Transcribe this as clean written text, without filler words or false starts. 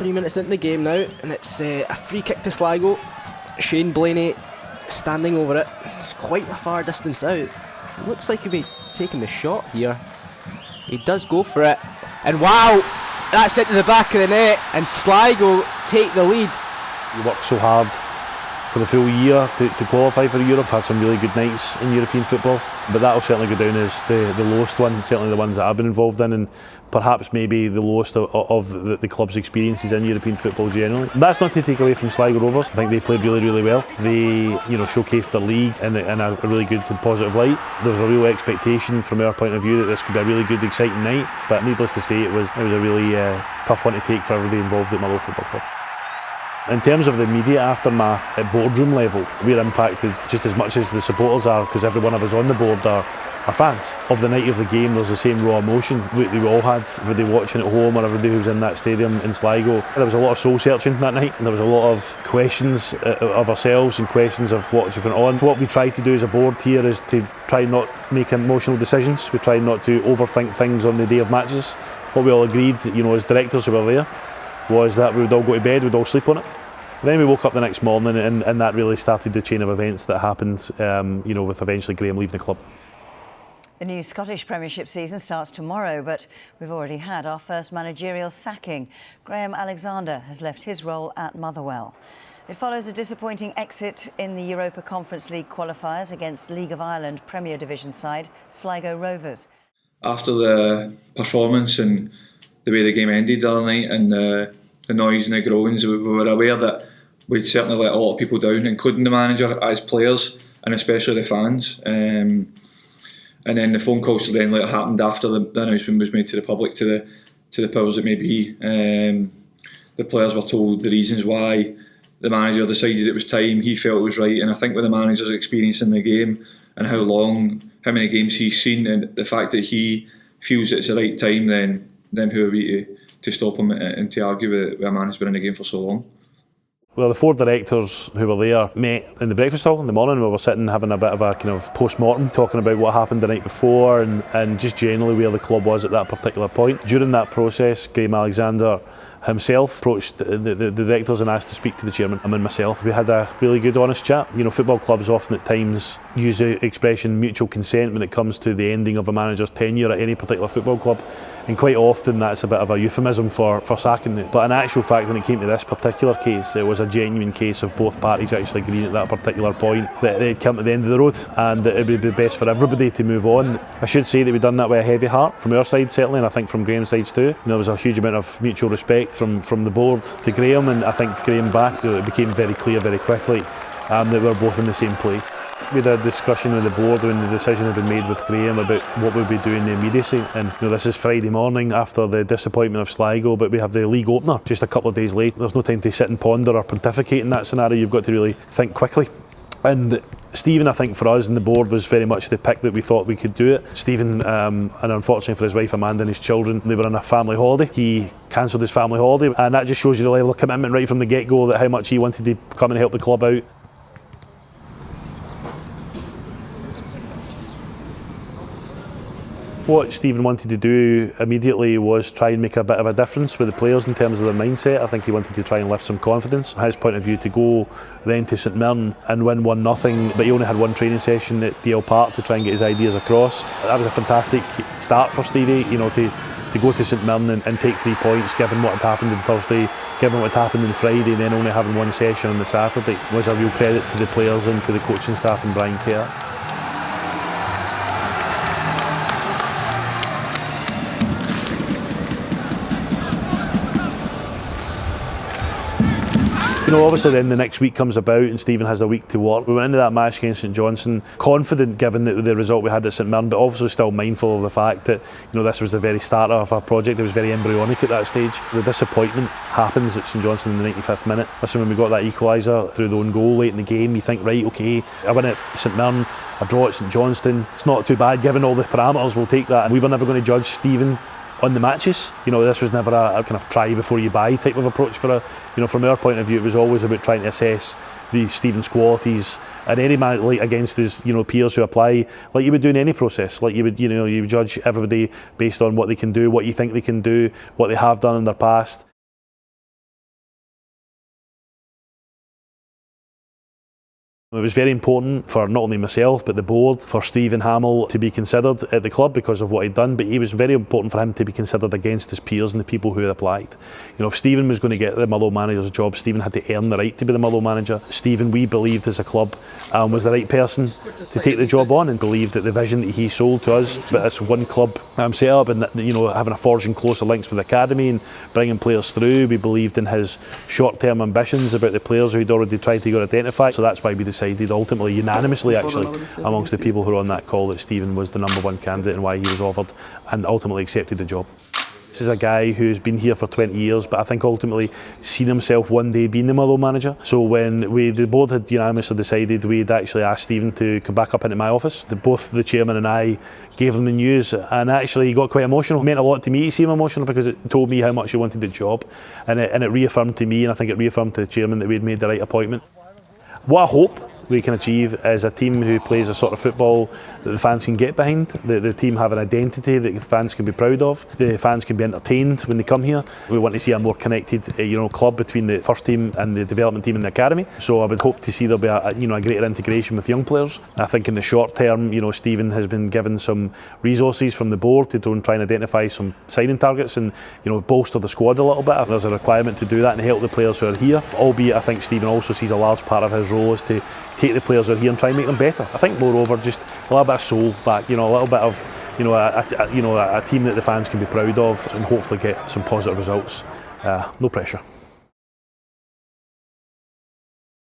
3 minutes into the game now, and it's a free kick to Sligo. Shane Blaney standing over it. It's quite a far distance out. Looks like he'll be taking the shot here. He does go for it, and wow, that's into the back of the net, and Sligo take the lead. You work so hard for the full year to qualify for Europe. Had some really good nights in European football, but that'll certainly go down as the lowest one, certainly the ones that I've been involved in, and perhaps maybe the lowest of the club's experiences in European football generally. That's not to take away from Sligo Rovers. I think they played really, really well. They, showcased the league in a really good and positive light. There was a real expectation from our point of view that this could be a really good, exciting night, but needless to say, it was a really tough one to take for everybody involved at Motherwell Football Club. In terms of the immediate aftermath at boardroom level, we're impacted just as much as the supporters are, because every one of us on the board are fans. Of the night of the game, there's the same raw emotion we all had, everybody watching at home or everybody who was in that stadium in Sligo. There was a lot of soul searching that night, and there was a lot of questions of ourselves and questions of what's going on. What we try to do as a board here is to try not make emotional decisions. We try not to overthink things on the day of matches. What we all agreed, as directors who were there, was that we would all go to bed, we'd all sleep on it. Then we woke up the next morning, and that really started the chain of events that happened, with eventually Graham leaving the club. The new Scottish Premiership season starts tomorrow, but we've already had our first managerial sacking. Graham Alexander has left his role at Motherwell. It follows a disappointing exit in the Europa Conference League qualifiers against League of Ireland Premier Division side Sligo Rovers. After the performance and the way the game ended the other night, and the noise and the groans, we were aware that we'd certainly let a lot of people down, including the manager, as players, and especially the fans. And then the phone calls then later happened after the announcement was made to the public, to the powers that may be. The players were told the reasons why the manager decided it was time, he felt it was right, and I think with the manager's experience in the game and how many games he's seen, and the fact that he feels it's the right time, then who are we to stop him and to argue with a man who's been in the game for so long? Well, the four directors who were there met in the breakfast hall in the morning. We were sitting having a bit of a kind of post-mortem, talking about what happened the night before and just generally where the club was at that particular point. During that process, Graham Alexander himself approached the directors and asked to speak to the chairman and myself. We had a really good, honest chat. Football clubs often at times use the expression mutual consent when it comes to the ending of a manager's tenure at any particular football club, and quite often that's a bit of a euphemism for sacking it. But in actual fact, when it came to this particular case, it was a genuine case of both parties actually agreeing at that particular point that they'd come to the end of the road and that it would be best for everybody to move on. I should say that we've done that with a heavy heart from our side certainly, and I think from Graham's side too. There was a huge amount of mutual respect from the board to Graham, and I think Graham back, it became very clear very quickly that we were both in the same place. We had a discussion with the board when the decision had been made with Graham about what we'd be doing in the immediacy, and this is Friday morning after the disappointment of Sligo, but we have the league opener just a couple of days late. There's no time to sit and ponder or pontificate in that scenario. You've got to really think quickly. And Steven, I think for us and the board, was very much the pick that we thought we could do it. Steven, and unfortunately for his wife Amanda and his children, they were on a family holiday. He cancelled his family holiday, and that just shows you the level of commitment right from the get-go, that how much he wanted to come and help the club out. What Steven wanted to do immediately was try and make a bit of a difference with the players in terms of their mindset. I think he wanted to try and lift some confidence. His point of view, to go then to St Mirren and win 1-0, but he only had one training session at DL Park to try and get his ideas across. That was a fantastic start for Stevie, to go to St Mirren and take 3 points, given what had happened on Thursday, given what had happened on Friday, and then only having one session on the Saturday, was a real credit to the players and to the coaching staff and Brian Kerr. Obviously then the next week comes about and Steven has a week to work. We went into that match against St Johnstone confident given the result we had at St Mirren, but obviously still mindful of the fact that this was the very start of our project. It was very embryonic at that stage. The disappointment happens at St Johnstone in the 95th minute. Listen, when we got that equaliser through the own goal late in the game, you think, right, okay, I win at St Mirren, I draw at St Johnstone, it's not too bad given all the parameters, we'll take that. And we were never going to judge Steven on the matches. This was never a kind of try before you buy type of approach for from our point of view. It was always about trying to assess Steven's qualities and any man against his peers who apply, like you would do in any process. Like you would judge everybody based on what they can do, what you think they can do, what they have done in their past. It was very important for not only myself but the board, for Steven Hammell to be considered at the club because of what he'd done, but it was very important for him to be considered against his peers and the people who had applied. You know, if Steven was going to get the Motherwell manager's job, Steven had to earn the right to be the Motherwell manager. Steven, we believed as a club, was the right person to take the job on, and believed that the vision that he sold to us, but this one club set up, and you know, having a forging closer links with the academy and bringing players through, we believed in his short-term ambitions about the players who he'd already tried to go identify. So that's why we decided, ultimately, unanimously actually, amongst the people who were on that call, that Steven was the #1 candidate and why he was offered and ultimately accepted the job. This is a guy who's been here for 20 years, but I think ultimately seen himself one day being the Motherwell manager. So when the board had unanimously decided, we'd actually asked Steven to come back up into my office. Both the chairman and I gave him the news, and actually he got quite emotional. It meant a lot to me to see him emotional, because it told me how much he wanted the job, and it reaffirmed to me, and I think it reaffirmed to the chairman, that we'd made the right appointment. What I hope we can achieve is a team who plays a sort of football that the fans can get behind. The team have an identity that the fans can be proud of. The fans can be entertained when they come here. We want to see a more connected, club between the first team and the development team and the academy. So I would hope to see there'll be a greater integration with young players. I think in the short term, Steven has been given some resources from the board to try and identify some signing targets and bolster the squad a little bit. If there's a requirement to do that and help the players who are here, albeit I think Steven also sees a large part of his role is to take the players who are here and try and make them better. I think moreover, just a little bit of soul back, a little bit of a team that the fans can be proud of, and hopefully get some positive results. No pressure.